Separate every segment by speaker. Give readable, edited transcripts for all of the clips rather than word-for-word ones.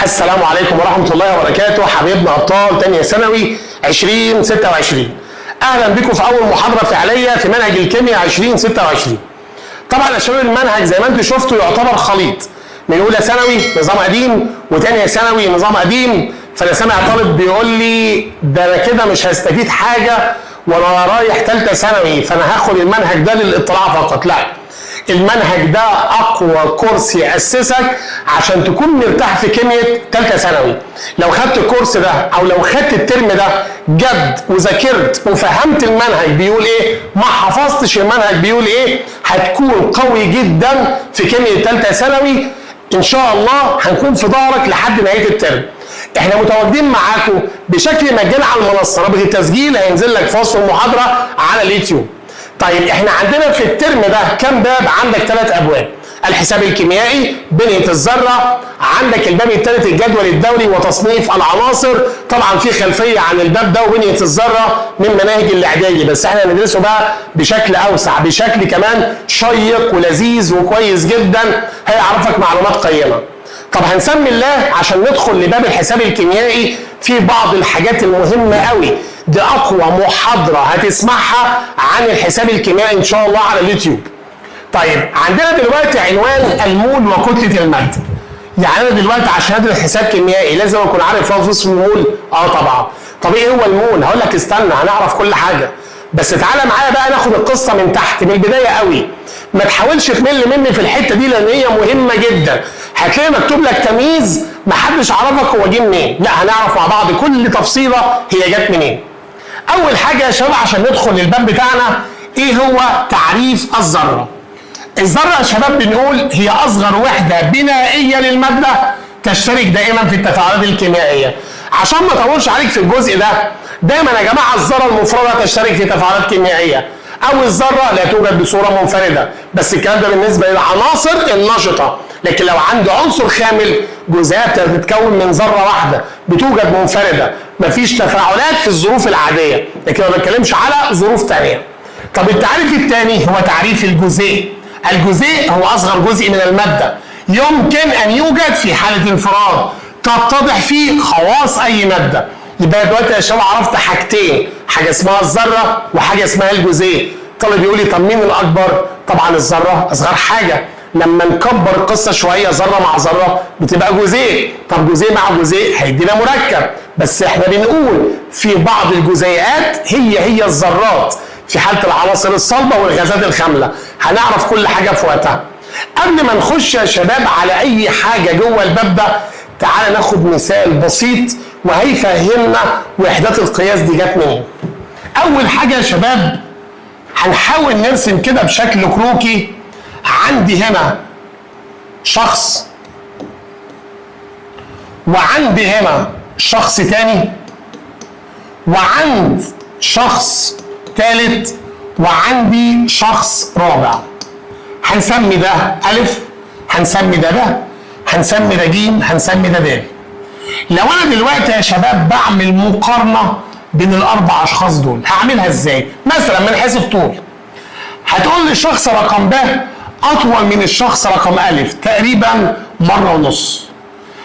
Speaker 1: السلام عليكم ورحمة الله وبركاته. حبيبنا أبطال تانية ثانوي 2026، أهلا بكم في أول محاضرة فعلية في منهج الكيمياء 2026. طبعا يا شباب المنهج زي ما انتم شفتوا يعتبر خليط من أولى ثانوي نظام قديم وتانية ثانوي نظام قديم. فأنا سامع طالب بيقول لي ده أنا كده مش هستفيد حاجة وأنا رايح تالتة ثانوي، فأنا هاخد المنهج ده للاطلاع فقط. لا، المنهج ده اقوى كورس ياسسك عشان تكون مرتاح في كيمياء ثالثه ثانوي. لو خدت الكورس ده او لو خدت الترم ده جد وذاكرت وفهمت المنهج بيقول ايه، ما حفظتش المنهج بيقول ايه، هتكون قوي جدا في كيمياء ثالثه ثانوي. ان شاء الله هنكون في ظهرك لحد نهايه الترم. احنا متواجدين معاكم بشكل مجاني على المنصه، رابط التسجيل هينزل لك في وصف المحاضره على اليوتيوب. طيب احنا عندنا في الترم ده كام باب؟ عندك 3 ابواب: الحساب الكيميائي، بنية الذرة، عندك الباب الثالث الجدول الدوري وتصنيف العناصر. طبعا في خلفية عن الباب ده وبنية الذرة من مناهج الاعدادي، بس احنا هندرسه بقى بشكل اوسع، بشكل كمان شيق ولذيذ وكويس جدا هيعرفك معلومات قيمة. طب هنسمي الله عشان ندخل لباب الحساب الكيميائي. في بعض الحاجات المهمة قوي، دي اقوى محاضرة هتسمعها عن الحساب الكيميائي ان شاء الله على اليوتيوب. طيب عندنا دلوقتي عنوان المول وكتلة المادة. يعني انا دلوقتي عشان ادرس حساب كيميائي لازم اكون عارف هو اسم المول؟ طبعا. طب ايه هو المول؟ هقول لك استنى هنعرف كل حاجة، بس تعالى معايا بقى ناخد القصة من تحت من البداية قوي. ما تحاولش تمل مني في الحتة دي لان هي مهمة جدا. هتلاقي مكتوب لك تمييز محدش عرفك هو جه منين. لا، هنعرف مع بعض كل تفصيلة هي جت منين. اول حاجة يا شباب عشان ندخل للباب بتاعنا، ايه هو تعريف الذرة؟ الذرة يا شباب بنقول هي اصغر وحدة بنائية للمادة تشترك دائما في التفاعلات الكيميائية. عشان ما اطولش عليك في الجزء ده، دايما يا جماعة الذرة المفردة تشترك في تفاعلات كيميائية، او الذرة لا توجد بصورة منفردة. بس الكلام ده بالنسبة للعناصر النشطة، لكن لو عندي عنصر خامل جزيئات بتتكون من ذرة واحدة بتوجد منفردة، مفيش تفاعلات في الظروف العادية، لكن ما بتكلمش على ظروف تانية. طب التعريف الثاني هو تعريف الجزيء. الجزيء هو اصغر جزء من المادة يمكن ان يوجد في حالة انفراد تتضح فيه خواص اي مادة. يبقى دلوقتي يا شباب عرفت حاجتين، حاجة اسمها الذرة وحاجة اسمها الجزيء. طالب يقول لي طب مين الاكبر؟ طبعا الذرة اصغر حاجة. لما نكبر القصة شوية ذرة مع ذرة بتبقى جزيء. طب جزيء مع جزيء هيدينا مركب. بس احنا بنقول في بعض الجزيئات هي الذرات في حالة العناصر الصلبة والغازات الخاملة. هنعرف كل حاجة في وقتها. قبل ما نخش يا شباب على اي حاجة جوه الباب ده، تعال ناخد مثال بسيط وهيفهمنا وحدات القياس دي جت منين. اول حاجة يا شباب هنحاول نرسم كده بشكل كروكي. عندي هنا شخص وعندي هنا شخص تاني وعند شخص تالت وعندي شخص رابع. هنسمي ده ألف، هنسمي ده هنسمي ده جيم، هنسمي ده د. لو انا دلوقتي يا شباب بعمل مقارنة بين الاربع اشخاص دول هعملها ازاي؟ مثلا من حيث الطول، هتقول لي الشخص رقم ب اطول من الشخص رقم الف تقريبا مرة ونص.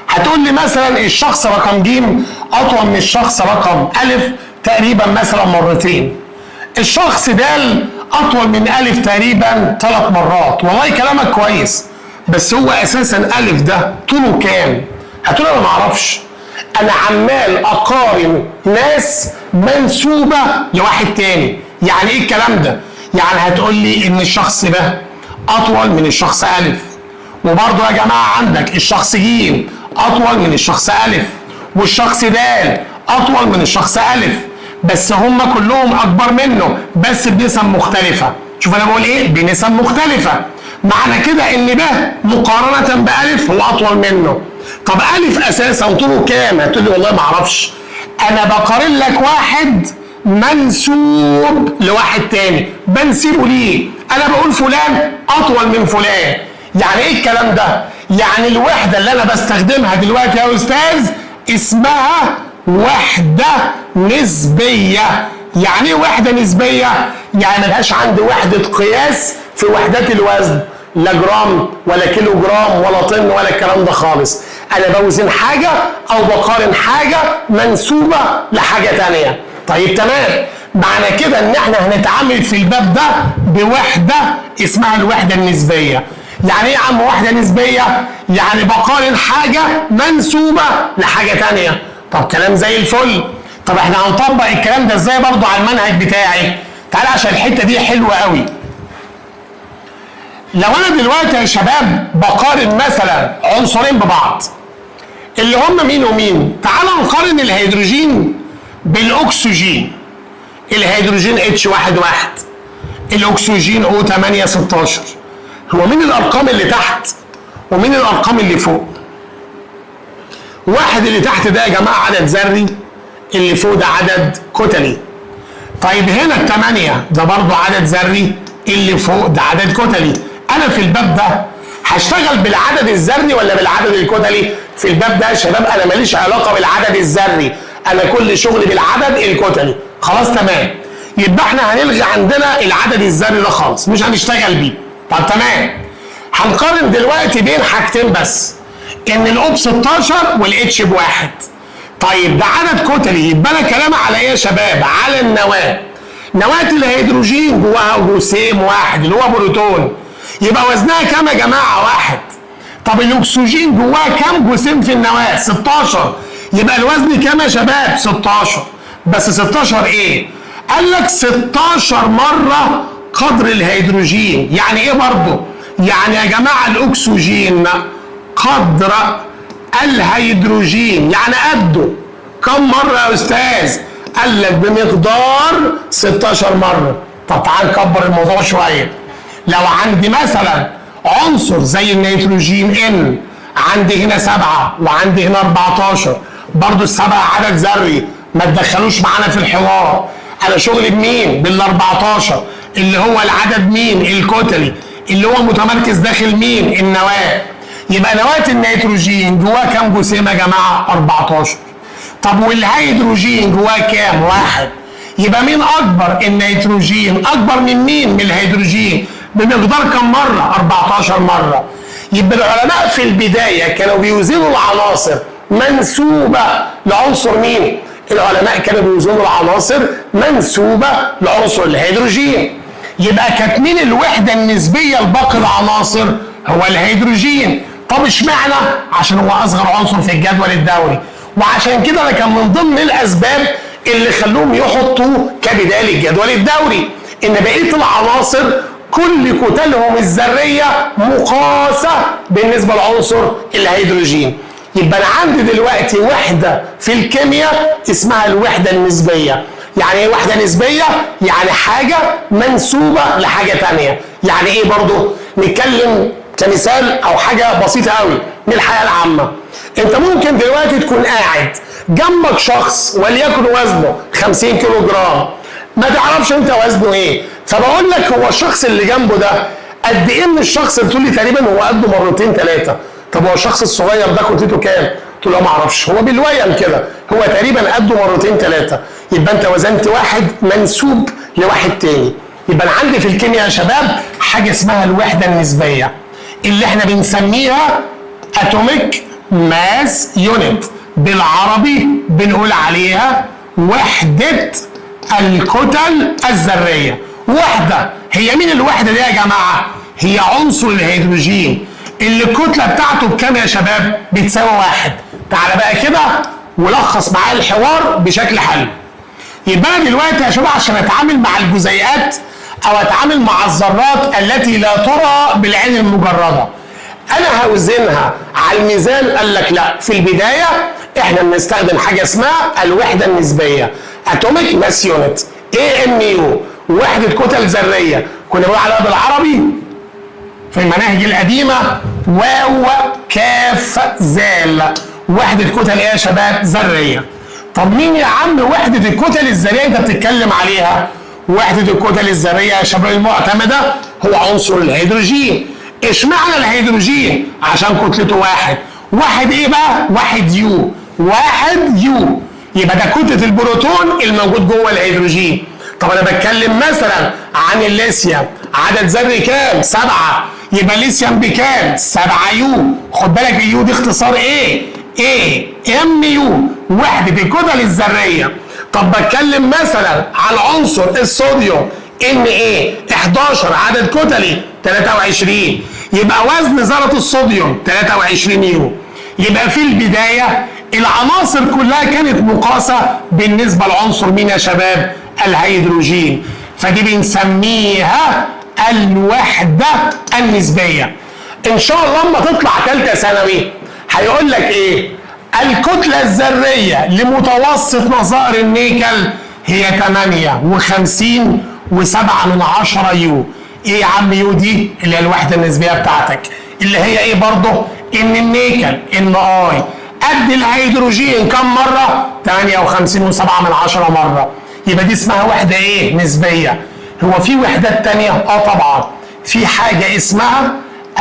Speaker 1: هتقول لي مثلا الشخص رقم ج اطول من الشخص رقم الف تقريبا مثلا مرتين. الشخص د اطول من الف تقريبا 3 مرات. والله كلامك كويس، بس هو اساسا الف ده طوله كام؟ هتقول انا ما اعرفش، انا عمال اقارن ناس منسوبة لواحد تاني. يعني ايه الكلام ده؟ يعني هتقول لي ان الشخص ده اطول من الشخص الف، وبرضه يا جماعه عندك الشخص ج اطول من الشخص الف، والشخص د اطول من الشخص الف، بس هم كلهم اكبر منه بس بنسب مختلفه. شوف انا بقول ايه؟ بنسب مختلفه. معنى كده ان ده مقارنه بالف هو اطول منه. طب الف اساسا طوله كام؟ هتقول لي والله ما اعرفش، انا بقارن لك واحد منسوب لواحد تاني بنسيبه ليه. انا بقول فلان اطول من فلان. يعني ايه الكلام ده؟ يعني الوحدة اللي انا بستخدمها دلوقتي يا استاذ اسمها وحدة نسبية. يعني ايه وحدة نسبية؟ يعني ملهاش عندي وحدة قياس في وحدات الوزن، لا جرام ولا كيلو جرام ولا طن ولا الكلام ده خالص. انا بوزن حاجه او بقارن حاجه منسوبه لحاجه ثانيه. طيب تمام، معنى كده ان احنا هنتعامل في الباب ده بوحده اسمها الوحده النسبيه. يعني ايه يا عم وحده نسبيه؟ يعني بقارن حاجه منسوبه لحاجه ثانيه. طب كلام زي الفل. طب احنا هنطبق الكلام ده ازاي برضو على المنهج بتاعي؟ تعالى عشان الحته دي حلوه قوي. لو انا دلوقتي يا شباب بقارن مثلا عنصرين ببعض اللي هم مين ومين، تعالى نقارن الهيدروجين بالاكسجين. الهيدروجين H11، الاكسجين O816. هو مين الارقام اللي تحت ومين الارقام اللي فوق؟ واحد اللي تحت ده يا جماعه عدد ذري، اللي فوق ده عدد كتلي. طيب هنا ال8 ده برضه عدد ذري، اللي فوق ده عدد كتلي. انا في الباب ده هشتغل بالعدد الذري ولا بالعدد الكتلي؟ في الباب ده يا شباب انا ماليش علاقه بالعدد الذري، انا كل شغلي بالعدد الكتلي. خلاص تمام، يبقى احنا هنلغي عندنا العدد الذري ده خالص، مش هنشتغل بيه. طب تمام، هنقارن دلوقتي بين حاجتين بس، ان الاو ب16 والاتش بواحد. طيب ده عدد كتلي، يبقى انا كلامي على ايه يا شباب؟ على النواه. نواه الهيدروجين جواها جسيم واحد اللي هو بروتون، يبقى وزنها كام يا جماعه؟ واحد. طب الاكسجين جواه كام جسيم في النواه؟ 16. يبقى الوزن كام يا شباب؟ 16. بس 16 ايه؟ قال لك 16 مره قدر الهيدروجين. يعني ايه برضه؟ يعني يا جماعه الاكسجين قدر الهيدروجين يعني قده كم مره يا استاذ؟ قال لك بمقدار 16 مره. طب تعال نكبر الموضوع شويه. لو عندي مثلا عنصر زي النيتروجين N، عندي هنا 7 وعندي هنا 14، برضه السبعه عدد ذري، ما تدخلوش معانا في الحوار. انا شغلي بمين؟ بال14 اللي هو العدد مين؟ الكتلي، اللي هو متمركز داخل مين؟ النواه. يبقى نواه النيتروجين جواه كام جسيم يا جماعه؟ 14. طب والهيدروجين جواه كام؟ 1. يبقى مين اكبر؟ النيتروجين اكبر من مين؟ من الهيدروجين. بمقدار كم مره؟ 14 مره. يبقى العلماء في البدايه كانوا بيوزنوا العناصر منسوبه لعنصر مين؟ العلماء كانوا بيوزنوا العناصر منسوبه لعنصر الهيدروجين. يبقى كانت مين الوحده النسبيه لباقي العناصر؟ هو الهيدروجين. طب اشمعنى؟ عشان هو اصغر عنصر في الجدول الدوري، وعشان كده ده كان من ضمن الاسباب اللي خلوهم يحطوه كبدايه الجدول الدوري، ان بقيه العناصر كل كتلهم الذريه مقاسه بالنسبه لعنصر الهيدروجين. يبقى انا عندي دلوقتي وحده في الكيمياء اسمها الوحده النسبيه. يعني ايه وحده نسبيه؟ يعني حاجه منسوبه لحاجه ثانيه. يعني ايه برضه؟ نتكلم كمثال او حاجه بسيطه قوي من الحياه العامه. انت ممكن دلوقتي تكون قاعد جنبك شخص وليكن وزنه 50 كيلو جرام، ما تعرفش انت وزنه ايه، فبقول لك هو الشخص اللي جنبه ده قد ايه من الشخص؟ تقول لي تقريبا هو قده مرتين 3. طب هو الشخص الصغير ده كتلته كام؟ قلت له ما اعرفش، هو بالويم كده هو تقريبا قده مرتين 3. يبقى انت وزنت واحد منسوب لواحد تاني. يبقى انا عندي في الكيمياء يا شباب حاجه اسمها الوحده النسبيه اللي احنا بنسميها اتوميك ماس يونت، بالعربي بنقول عليها وحده الكتل الذريه. وحده، هي مين الوحده دي يا جماعه؟ هي عنصر الهيدروجين اللي الكتله بتاعته بكام يا شباب؟ بتساوي 1. تعالى بقى كده ولخص معايا الحوار بشكل حلو. يبقى انا دلوقتي يا شباب عشان اتعامل مع الجزيئات او اتعامل مع الذرات التي لا ترى بالعين المجرده، انا هوزنها على الميزان. قال لك لا، في البدايه احنا بنستخدم حاجه اسمها الوحده النسبيه، اتوميك ماس يونت، AMU، وحده كتل ذريه. كنا بنقول عليها بالعربي في المناهج القديمه واو كاف زال، وحده كتل ايه يا شباب؟ ذريه. طب مين يا عم وحده الكتل الذريه انت بتتكلم عليها؟ وحده الكتل الذريه يا شباب المعتمده هو عنصر الهيدروجين. اشمعنى الهيدروجين؟ عشان كتلته 1. 1 ايه بقى؟ 1 يو. 1 يو، يبقى ده كتله البروتون الموجود جوه الهيدروجين. طب انا بتكلم مثلا عن الليثيوم، عدد ذري كام؟ 7. يبقى الليثيوم بكام؟ 7 يو. خد بالك اليو دي اختصار ايه؟ ايه ام يو، وحده الكتل الذريه. طب بتكلم مثلا على عنصر الصوديوم ان ايه 11 عدد كتلي 23، يبقى وزن ذره الصوديوم 23 يو. يبقى في البدايه العناصر كلها كانت مقاسه بالنسبه لعنصر مين يا شباب؟ الهيدروجين. فدي بنسميها الوحده النسبيه. ان شاء الله لما تطلع ثالثه ثانوي هيقول لك ايه؟ الكتله الذريه لمتوسط نظائر النيكل هي 58.7 يو. ايه يا عم يو دي؟ اللي هي الوحده النسبيه بتاعتك، اللي هي ايه برضه؟ ان النيكل ان اي قد الهيدروجين كم مره؟ 58.7 مره. يبقى دي اسمها وحده ايه؟ نسبيه. هو في وحدات تانية؟ طبعا في حاجه اسمها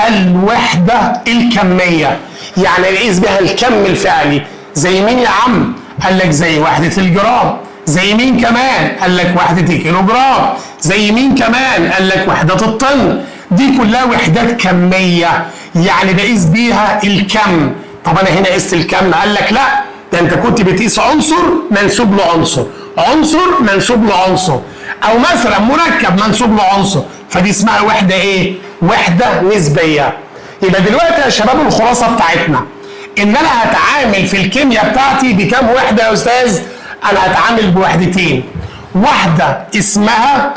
Speaker 1: الوحده الكميه، يعني نقيس بها الكم الفعلي. زي مين يا عم؟ قال لك زي وحده الجرام. زي مين كمان؟ قال لك وحده الكيلوجرام. زي مين كمان؟ قال لك وحده الطن. دي كلها وحدات كميه، يعني بقيس بيها الكم. طب انا هنا قست الكم؟ قال لك لا، ده انت كنت بتقيس عنصر منسوب لعنصر، عنصر منسوب لعنصر، او مثلا مركب منسوب لعنصر. فدي اسمها وحده ايه؟ وحده نسبيه. يبقى دلوقتي يا شباب الخلاصه بتاعتنا ان انا هتعامل في الكيمياء بتاعتي بكام وحده يا استاذ؟ انا هتعامل بوحدتين، واحده اسمها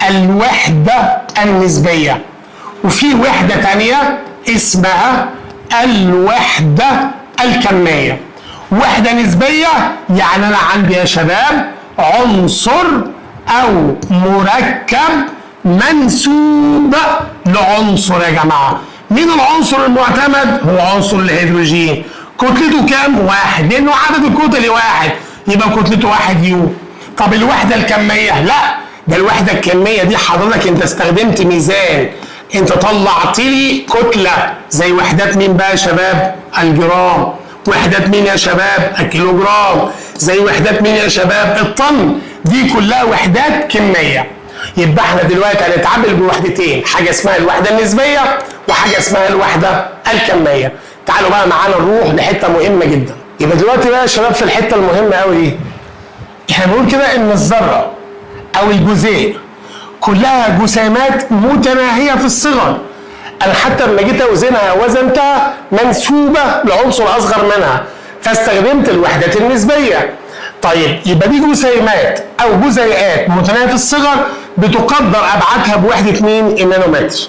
Speaker 1: الوحده النسبيه، وفي وحده ثانيه اسمها الوحده الكميه. وحده نسبيه يعني انا عندي يا شباب عنصر او مركب منسوب لعنصر. يا جماعه مين العنصر المعتمد؟ هو عنصر الهيدروجين. كتلته كام؟ 1، لانه عدد الكتل 1، يبقى كتلته 1 يو. طب الوحده الكميه؟ لا، ده الوحده الكميه دي حضرتك انت استخدمت ميزان، انت طلعت لي كتله. زي وحدات مين بقى يا شباب؟ الجرام. وحدات مين يا شباب؟ الكيلوجرام. زي وحدات مين يا شباب؟ الطن. دي كلها وحدات كميه. يبقى احنا دلوقتي هنتعامل بوحدتين، حاجه اسمها الوحده النسبيه وحاجه اسمها الوحده الكميه. تعالوا بقى معانا نروح لحته مهمه جدا. يبقى دلوقتي بقى يا شباب في الحته المهمه قوي دي، احنا بنقول كده ان الذره او الجزيء كلها جسيمات متناهيه في الصغر. انا حتى لما جيت اوزنها وزنتها منسوبه لعنصر اصغر منها، فاستخدمت الوحدات النسبيه. طيب يبقى دي جسيمات او جزيئات متناهيه في الصغر بتقدر ابعادها بوحده مين؟ النانومتر.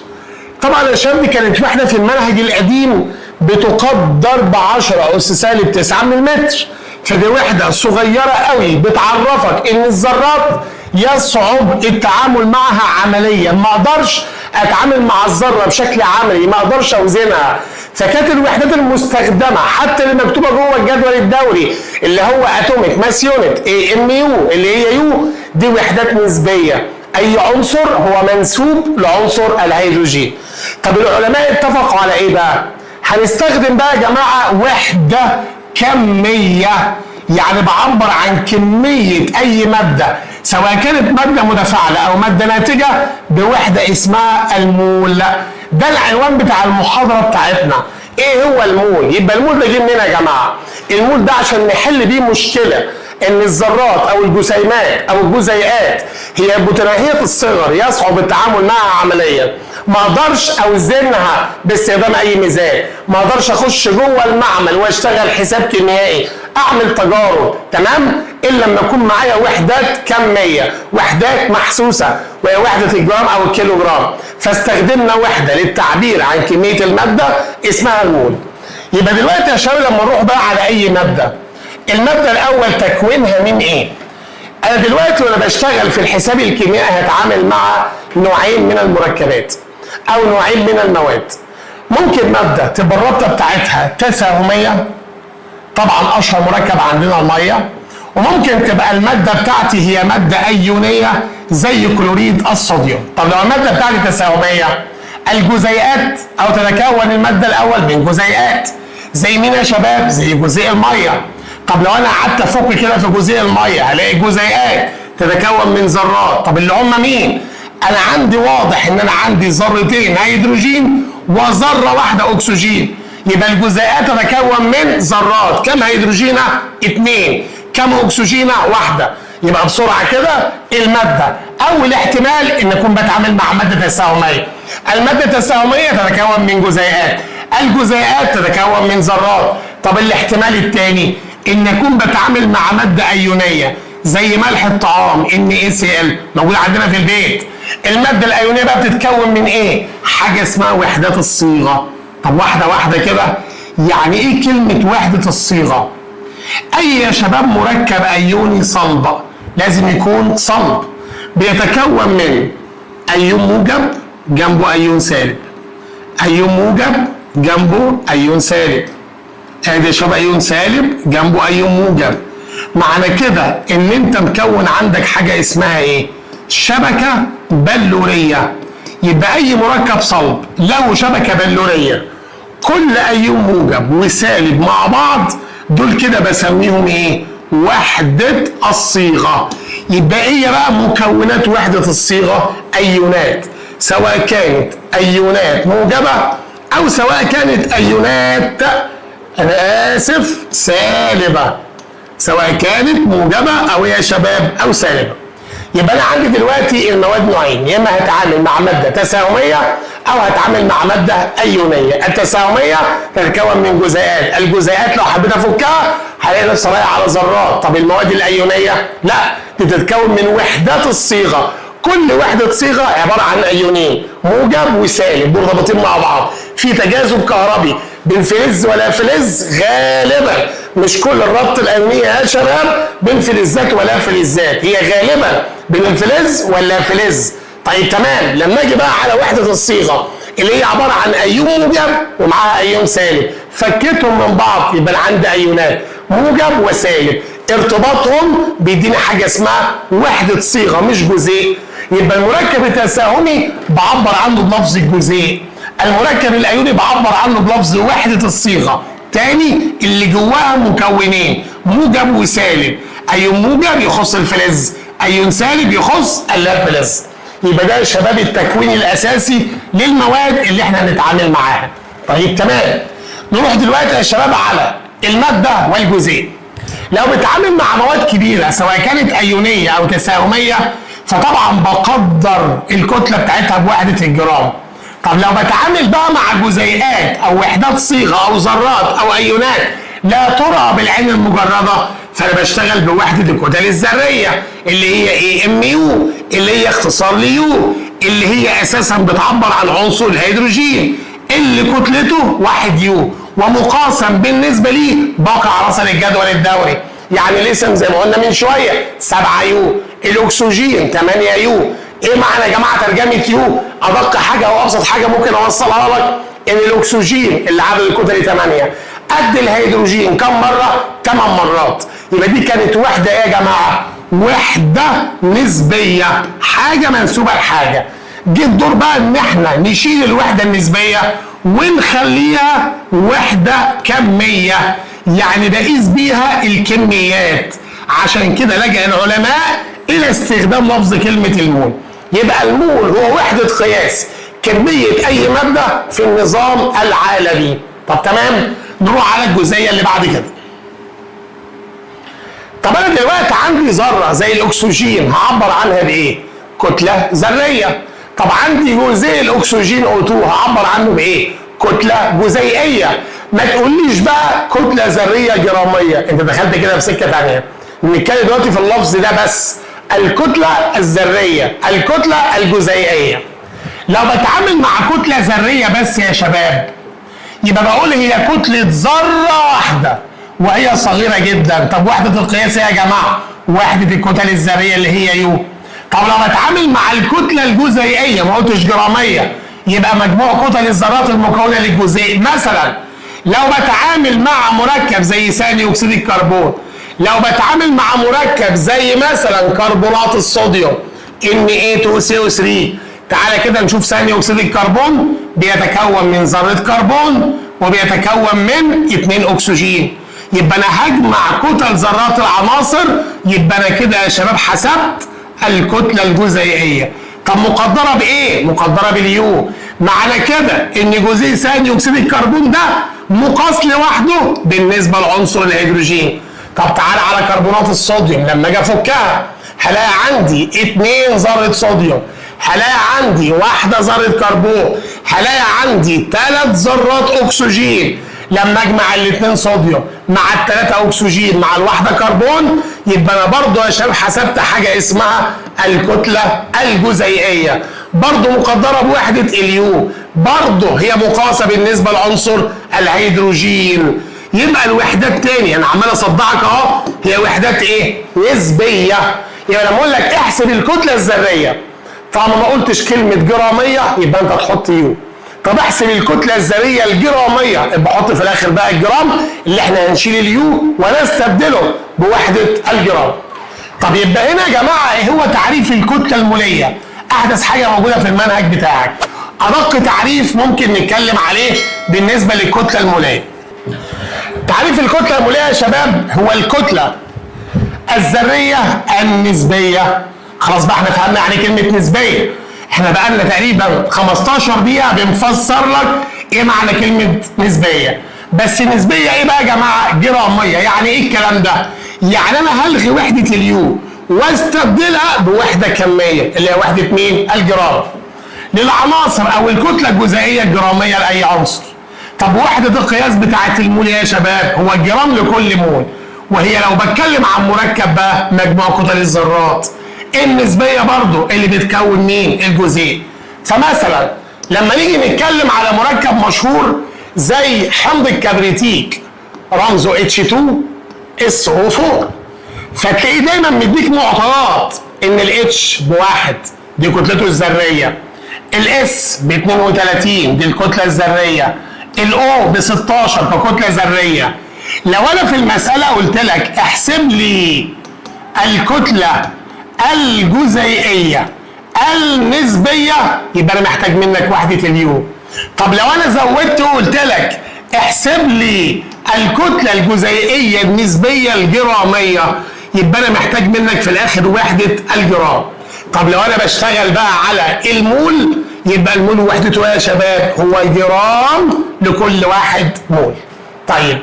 Speaker 1: طبعا يا شباب دي كانت وحده في المنهج القديم بتقدر ب 10 أس سالب 9 من المتر. فدي وحده صغيره قوي بتعرفك ان الذرات يصعب التعامل معها عمليا. ما اقدرش اتعامل مع الذره بشكل عملي، ما اقدرش اوزنها. فكانت الوحدات المستخدمه حتى اللي مكتوبه جوه الجدول الدوري اللي هو اتوميك ماس يونت اي ام يو اللي هي يو، دي وحدات نسبيه. اي عنصر هو منسوب لعنصر الهيدروجين. طب العلماء اتفقوا على ايه بقى؟ هنستخدم بقى يا جماعه وحده كميه، يعني بعبر عن كميه اي ماده سواء كانت ماده متفاعله او ماده ناتجه بوحده اسمها المول. ده العنوان بتاع المحاضره بتاعتنا. ايه هو المول؟ يبقى المول ده جه منين يا جماعه؟ المول ده عشان نحل بيه مشكله ان الذرات او الجسيمات او الجزيئات هي متناهيه الصغر يصعب التعامل معها عمليا. ما اقدرش اوزنها باستخدام اي ميزان، ما اقدرش اخش جوه المعمل واشتغل حساب كيميائي اعمل تجارب، تمام؟ الا لما يكون معايا وحدات كميه، وحدات محسوسه، وهي وحده الجرام او الكيلو جرام. فاستخدمنا وحده للتعبير عن كميه الماده اسمها المول. يبقى دلوقتي يا شباب لما نروح بقى على اي ماده، الماده الاول تكوينها من ايه؟ انا دلوقتي وانا بشتغل في الحساب الكيميائي هتعامل مع نوعين من المركبات او نوعين من المواد. ممكن ماده تبقى الرابطه بتاعتها تساهميه، طبعا اشهر مركب عندنا الميه، وممكن تبقى الماده بتاعتي هي ماده ايونيه زي كلوريد الصوديوم. طب لو الماده بتاعتي تساهميه، الجزيئات او تتكون الماده الاول من جزيئات زي مين يا شباب؟ زي جزيء الميه. طب لو انا قعدت افك كده في جزيء الميه هلاقي جزيئات تتكون من ذرات. طب اللي هم مين؟ انا عندي واضح ان انا عندي ذرتين هيدروجين وذره واحده اكسجين، يبقى الجزيئات تتكون من ذرات كم هيدروجينه؟ 2. كم اكسجينه؟ 1. يبقى بسرعه كده الماده اول احتمال ان اكون بتعامل مع ماده تساهميه. الماده التساهميه تتكون من جزيئات، الجزيئات تتكون من ذرات. طب الاحتمال الثاني ان اكون بتعامل مع ماده ايونيه زي ملح الطعام NaCl موجود عندنا في البيت. الماده الايونيه بقى بتتكون من ايه؟ حاجه اسمها وحدات الصيغه. طب واحده واحده كده، يعني ايه كلمه وحده الصيغه؟ اي يا شباب مركب ايوني صلب لازم يكون صلب، بيتكون من ايون موجب جنبه ايون سالب، ايون موجب جنبه ايون سالب، ادي يا شباب ايون سالب جنبه ايون موجب. معنى كده ان انت مكون عندك حاجه اسمها ايه؟ شبكه بلوريه. يبقى اي مركب صلب له شبكه بلوريه، كل ايون موجب وسالب مع بعض دول كده بسميهم ايه؟ وحده الصيغه. يبقى ايه بقى مكونات وحده الصيغه؟ ايونات، سواء كانت ايونات موجبه او سواء كانت ايونات انا اسف سالبه، سواء كانت موجبه او يا شباب او سالبه. يبقى انا عندي دلوقتي المواد نوعين، يا اما هتعامل مع ماده تساهميه او هتعامل مع ماده ايونيه. التساهميه تتكون من جزيئات، الجزيئات لو حبيت افكها هلاقي نفسي رايح على ذرات. طب المواد الايونيه لا، دي تتكون من وحدات الصيغه، كل وحده صيغه عباره عن ايونين موجب وسالب مرتبطين مع بعض في تجاذب كهربي بين فلز ولا فلز. غالبا مش كل الربط الايونيه يا شباب بين فلزات ولا فلزات، هي غالبا بين الفلز ولا فلز. طيب تمام، لما اجي بقى على وحده الصيغه اللي هي عباره عن ايون موجب ومعاها ايون سالب، فكيتهم من بعض يبقى انا عندي ايونات موجب وسالب، ارتباطهم بيديني حاجه اسمها وحده صيغه مش جزيء. يبقى المركب التساهمي بعبر عنه بلفظ الجزيء، المركب الايوني بعبر عنه بلفظ وحده الصيغه. تاني اللي جواها مكونين موجب وسالب، ايون موجب يخص الفلز، ايون سالب يخص اللافلز. يبقى ده يا شباب التكوين الاساسي للمواد اللي احنا هنتعامل معاها. طيب تمام، نروح دلوقتي يا شباب على الماده والجزيء. لو بتعامل مع مواد كبيره سواء كانت ايونيه او تساهميه فطبعا بقدر الكتله بتاعتها بوحده الجرام. طب لو بتعامل بقى مع جزيئات او وحدات صيغه او ذرات او ايونات لا ترى بالعين المجرده، فانا بشتغل بوحده الكتل الذريه اللي هي ايه؟ MU، اللي هي اختصار ليو، اللي هي اساسا بتعبر عن عنصر الهيدروجين اللي كتلته 1 يو ومقاسم بالنسبه ليه باقي عناصر الجدول الدوري. يعني الاسم زي ما قلنا من شويه 7 يو، الاكسجين 8 يو. ايه معنى يا جماعه ترجمه يو؟ ادق حاجه وابسط حاجه ممكن اوصلها لك ان الاكسجين اللي عدد الكتل 8 قد الهيدروجين كم مره؟ 8 مرات. يبقى دي كانت وحده ايه يا جماعه؟ وحده نسبيه، حاجه منسوبه لحاجه. جه الدور بقى ان احنا نشيل الوحده النسبيه ونخليها وحده كميه، يعني بقيس بيها الكميات. عشان كده لجأ العلماء الى استخدام لفظ كلمه المول. يبقى المول هو وحده قياس كميه اي ماده في النظام العالمي. طب تمام، نروح على الجزئيه اللي بعد كده. طب انا دلوقتي عندي ذره زي الاكسجين هعبر عنها بايه؟ كتله ذريه. طب عندي جزيء الاكسجين O2 هعبر عنه بايه؟ كتله جزيئيه. ما تقوليش بقى كتله ذريه جراميه، انت دخلت كده في سكه ثانيه. بنتكلم دلوقتي في اللفظ ده بس، الكتله الذريه، الكتله الجزيئيه. لو بتعامل مع كتله ذريه بس يا شباب يبقى بقول هي كتله ذره واحده وهي صغيره جدا. طب وحده القياس ايه يا جماعه؟ وحده الكتل الذريه اللي هي يو. طب لو بتعامل مع الكتله الجزيئيه ما قلتش جراميه، يبقى مجموع كتل الذرات المكونه للجزيء. مثلا لو بتعامل مع مركب زي ثاني اكسيد الكربون، لو بتعامل مع مركب زي مثلا كربونات الصوديوم Na2CO3، تعالى كده نشوف ثاني اكسيد الكربون بيتكون من ذره كربون وبيتكون من 2 اكسجين. يبقى انا هجمع كتل ذرات العناصر، يبقى انا كده يا شباب حسبت الكتله الجزيئيه. طب مقدره بايه؟ مقدره باليو. معنى كده ان جزيء ثاني اكسيد الكربون ده مقاس لوحده بالنسبه لعنصر الهيدروجين. طب تعال على كربونات الصوديوم، لما اجي افكها هلاقي عندي 2 ذره صوديوم، هلاقي عندي 1 ذره كربون، هلاقي عندي 3 ذرات اكسجين. لما اجمع الاثنين صوديوم مع الثلاثه اكسجين مع الواحده كربون، يبقى انا برضه يا شباب حسبت حاجه اسمها الكتله الجزيئيه، برضه مقدره بوحده اليو، برضه هي مقاسه بالنسبه لعنصر الهيدروجين. يبقى الوحدات تاني انا عمال اصدعك اهو، هي وحدات ايه؟ نسبيه. يبقى لما اقول لك احسب الكتله الذريه، طالما ما قلتش كلمه جراميه يبقى انت تحط يو. طب احسب الكتله الذريه الجراميه، يبقى حط في الاخر بقى الجرام اللي احنا هنشيل اليو ونستبدله بوحده الجرام. طب يبقى هنا يا جماعه ايه هو تعريف الكتله الموليه؟ احدث حاجه موجوده في المنهج بتاعك، ادق تعريف ممكن نتكلم عليه بالنسبه للكتله الموليه. تعريف الكتله الموليه يا شباب هو الكتله الذريه النسبيه. خلاص بقى احنا فهمنا يعني كلمه نسبيه، احنا بقالنا تقريبا 15 دقيقه بنفسر لك ايه معنى كلمه نسبيه. بس النسبيه ايه بقى يا جماعه؟ جراميه. يعني ايه الكلام ده؟ يعني انا هلغي وحده اليو واستبدلها بوحده كميه اللي هي وحده مين؟ الجرام للعناصر او الكتله الجزيئيه الجراميه لاي عنصر. طب وحده القياس بتاعت المول يا شباب هو الجرام لكل مول، وهي لو بتكلم عن مركب بقى مجموع كتل الذرات. النسبيه برضو اللي بتكون مين؟ الجزيء. فمثلا لما نيجي نتكلم على مركب مشهور زي حمض الكبريتيك رمزه H2SO4، فتلاقيه دايما مديك معطيات ان الاتش ب1 دي كتلته الذريه، الاس ب 32 دي الكتله الذريه، الاو ب 16 ككتله ذريه. لو انا في المساله قلت لك احسب لي الكتله الجزيئيه النسبيه، يبقى انا محتاج منك وحده اليو. طب لو انا زودت وقلت لك احسب لي الكتله الجزيئيه النسبيه الجراميه، يبقى انا محتاج منك في الاخر وحده الجرام. طب لو انا بشتغل بقى على المول، يبقى المول وحدته يا شباب هو جرام لكل 1 مول. طيب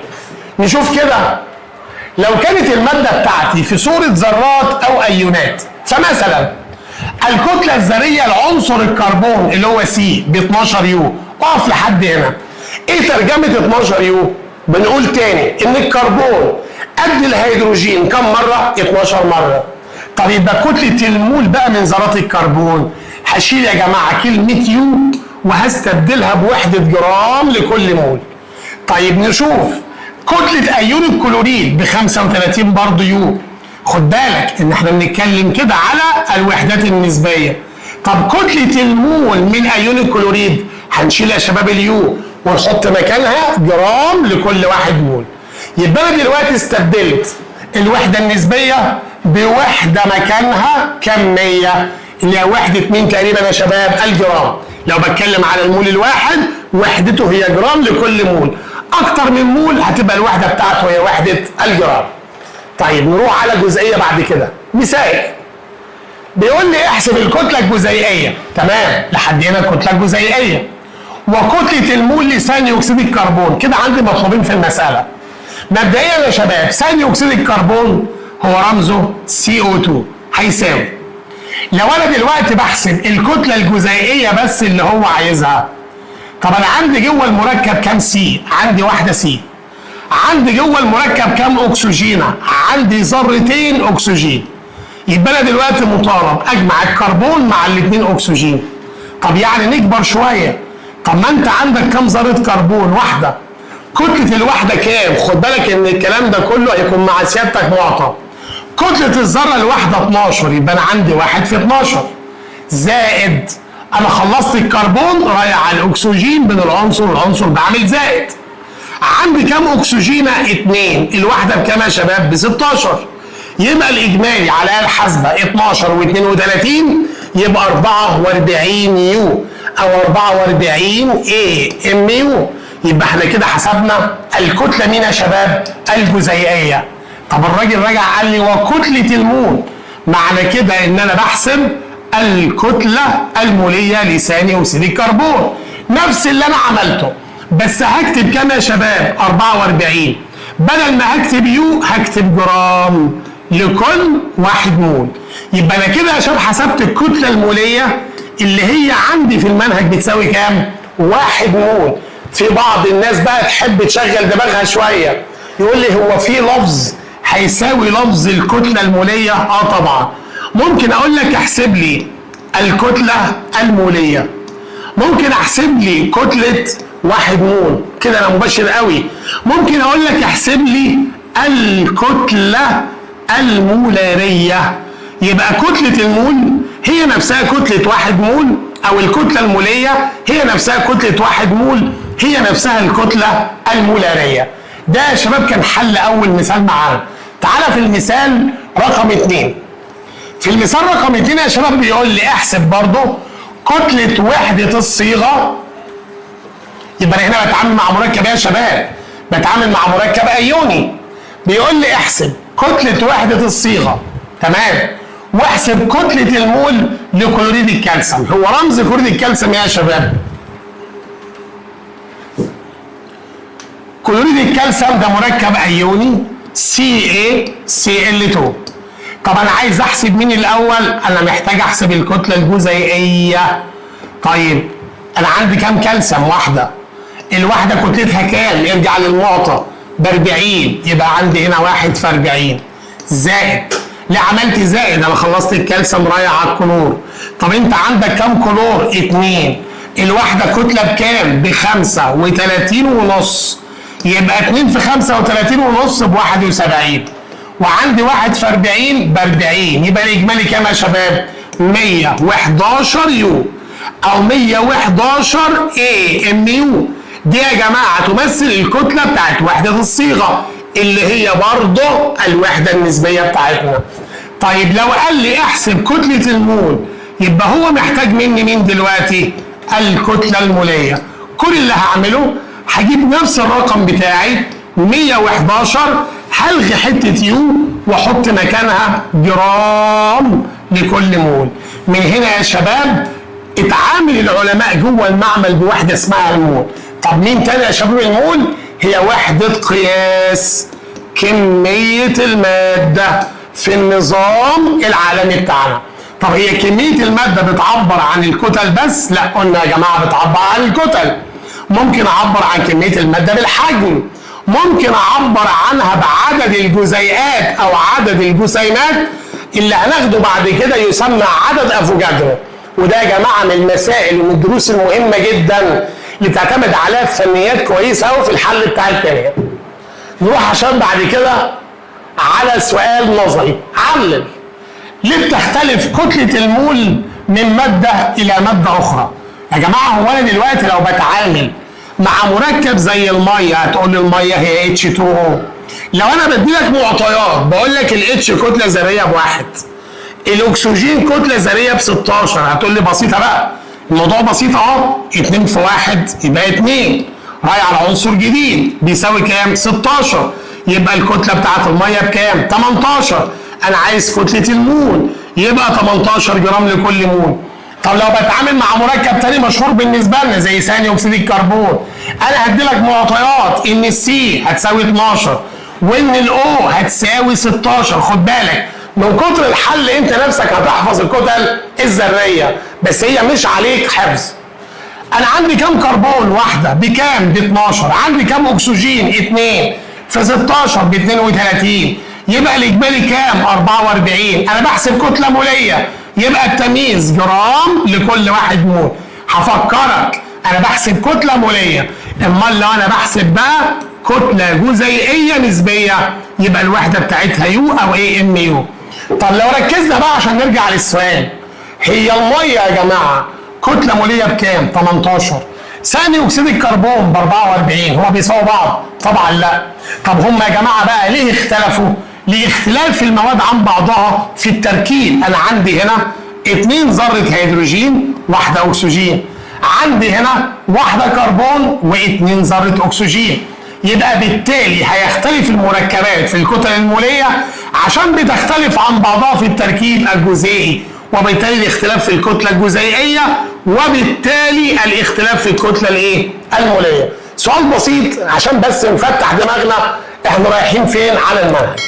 Speaker 1: نشوف كده، لو كانت الماده بتاعتي في صوره ذرات او ايونات، فمثلا الكتله الذريه لعنصر الكربون اللي هو سي ب 12 يو. اقف لحد هنا. ايه ترجمه 12 يو؟ بنقول تاني ان الكربون قد الهيدروجين كم مره؟ 12 مره. طب يبقى كتله المول بقى من ذرات الكربون هشيل يا جماعه كلمه يو وهستبدلها بوحده جرام لكل مول. طيب نشوف كتله ايون الكلوريد ب 35 برضه يو. خد بالك ان احنا بنتكلم كده على الوحدات النسبيه. طب كتله المول من ايون الكلوريد هنشيل يا شباب اليو ونحط مكانها جرام لكل 1 مول. يبقى انا دلوقتي استبدلت الوحده النسبيه بوحده مكانها كميه اللي هي وحده مين تقريبا يا شباب؟ الجرام. لو بتكلم على المول الواحد وحدته هي جرام لكل مول، اكتر من مول هتبقى الوحده بتاعته هي وحده الجرام. طيب نروح على جزئيه بعد كده. مثال بيقول لي احسب الكتله الجزيئيه، تمام لحد هنا الكتله الجزيئيه وكتله المول لثاني اكسيد الكربون. كده عندي مطلوبين في المساله. مبدئيا يا شباب ثاني اكسيد الكربون هو رمزه CO2 هيساوي، لو انا دلوقتي بحسب الكتله الجزيئيه بس اللي هو عايزها، طب انا عندي جوه المركب كام سي؟ عندي واحده سي. عندي جوه المركب كام اكسجينه؟ عندي ذرتين اكسجين. يبقى انا دلوقتي مطالب اجمع الكربون مع الاثنين اكسجين. طب يعني نكبر شويه، طب ما انت عندك كام ذره كربون؟ واحده. كتله الواحده كام؟ خد بالك ان الكلام ده كله هيكون مع سيادتك معطى. كتله الذره الواحده 12، يبقى انا عندي 1 في 12 زائد انا خلصت الكربون رايح على الاكسجين بين العنصر والعنصر بعمل زائد. عندي كام اكسجينه؟ 2. الواحده بكام يا شباب؟ ب 16. يبقى الاجمالي على الحاسبه 12 و32 يبقى 44 يو او 44 ام يو. يبقى احنا كده حسبنا الكتله مين يا شباب؟ الجزيئيه. طب الراجل رجع قال لي وكتله المول، معنى كده ان انا بحسب الكتلة المولية لثاني أكسيد الكربون. نفس اللي أنا عملته، بس هكتب كام يا شباب؟ 44. بدل ما هكتب يو هكتب جرام لكل 1 مول. يبقى أنا كده يا شباب حسبت الكتلة المولية اللي هي عندي في المنهج بتساوي كام؟ 1 مول. في بعض الناس بقى تحب تشغل دماغها شوية، يقول لي هو في لفظ هيساوي لفظ الكتلة المولية؟ طبعا. ممكن اقول لك احسب لي الكتلة المولية، ممكن احسب لي كتلة 1 مول، كده انا مباشر قوي. ممكن اقول لك احسب لي الكتلة المولارية، يبقى كتلة المول هي نفسها كتلة 1 مول، او الكتلة المولية هي نفسها كتلة 1 مول، هي نفسها الكتلة المولارية. ده يا شباب كان حل اول مثال معانا. تعالى في المثال رقم 2. في المثال رقم 2 يا شباب بيقول لي احسب برضه كتلة وحدة الصيغة. يبقى انا هنا بتعامل مع مركب يا شباب، بتعامل مع مركب ايوني. بيقول لي احسب كتلة وحدة الصيغة، تمام، واحسب كتلة المول لكلوريد الكالسيوم. هو رمز كلوريد الكالسيوم يا شباب، كلوريد الكالسيوم ده مركب ايوني CaCl2. طب انا عايز احسب مين الاول؟ انا محتاج احسب الكتله الجزيئيه. طيب انا عندي كام كالسيوم؟ واحده. الواحده كتلتها كام؟ ارجع للمعطى ب 40، يبقى عندي هنا 1 في 40 زائد. ليه عملت زائد؟ انا خلصت الكالسيوم رايح على الكلور. طب انت عندك كام كلور؟ 2. الواحده كتله بكام؟ ب 35 ونص، يبقى 2 في 35 ونص ب 71. وعندي 1 في 40 ب 40، يبقى الاجمالي كام يا شباب؟ 111 يو او 111 AMU. دي يا جماعه تمثل الكتله بتاعت وحده الصيغه اللي هي برضه الوحده النسبيه بتاعتنا. طيب لو قال لي احسب كتله المول، يبقى هو محتاج مني مين دلوقتي؟ الكتله الموليه. كل اللي هعمله هجيب نفس الرقم بتاعي 111، هلغي حته يو واحط مكانها جرام لكل مول. من هنا يا شباب اتعامل العلماء جوه المعمل بوحده اسمها المول. طب مين تاني يا شباب المول؟ هي وحده قياس كميه الماده في النظام العالمي بتاعنا. طب هي كميه الماده بتعبر عن الكتل بس؟ لا، قلنا يا جماعه بتعبر عن الكتل. ممكن اعبر عن كميه الماده بالحجم، ممكن اعبر عنها بعدد الجزيئات او عدد الجسيمات اللي هناخده بعد كده يسمى عدد افوجادرو. وده يا جماعه من المسائل ومن الدروس المهمه جدا اللي بتعتمد عليها في فنيات كويسه قوي في الحل بتاع الكيمياء. نروح عشان بعد كده على سؤال نظري. علل ليه بتختلف كتله المول من ماده الى ماده اخرى؟ يا جماعه هو انا دلوقتي لو بتعامل مع مركب زي الميه، هتقول لي الميه هي H2O. لو انا بدي لك معطيات بقول لك الاتش كتله ذريه ب1، الاكسجين كتله ذريه ب16، هتقول لي بسيطه بقى، الموضوع بسيط اهو، 2 في 1 يبقى 2، رايح على عنصر جديد بيساوي كام؟ 16، يبقى الكتله بتاعت الميه بكام؟ 18. انا عايز كتله المول، يبقى 18 جرام لكل مول. طب لو بتعامل مع مركب تاني مشهور بالنسبه لنا زي ثاني اكسيد الكربون، انا هدي لك معطيات ان السي هتساوي 12 وان الاو هتساوي 16. خد بالك من كتر الحل انت نفسك هتحفظ الكتل الذريه، بس هي مش عليك حفظ. انا عندي كام كربون؟ واحده بكام؟ ب 12. عندي كام اكسجين؟ 2 في 16 ب 32، يبقى الاجمالي كام؟ 44. انا بحسب كتله موليه، يبقى التمييز جرام لكل 1 مول. هفكرك انا بحسب كتله موليه، امال لو انا بحسب بقى كتله جزيئيه نسبيه يبقى الوحده بتاعتها يو او AMU. طب لو ركزنا بقى عشان نرجع للسؤال، هي الميه يا جماعه كتله موليه بكام؟ 18. ثاني اكسيد الكربون ب 44، هو بيساووا بعض؟ طبعا لا. طب هم يا جماعه بقى ليه اختلفوا؟ لاختلاف المواد عن بعضها في التركيب. انا عندي هنا 2 ذره هيدروجين، واحده اكسجين، عندي هنا واحده كربون و2 ذره اكسجين، يبقى بالتالي هيختلف المركبات في الكتل الموليه عشان بتختلف عن بعضها في التركيب الجزيئي وبالتالي الاختلاف في الكتله الجزيئيه، وبالتالي الاختلاف في الكتله الايه؟ الموليه. سؤال بسيط عشان بس نفتح دماغنا احنا رايحين فين على المنهج.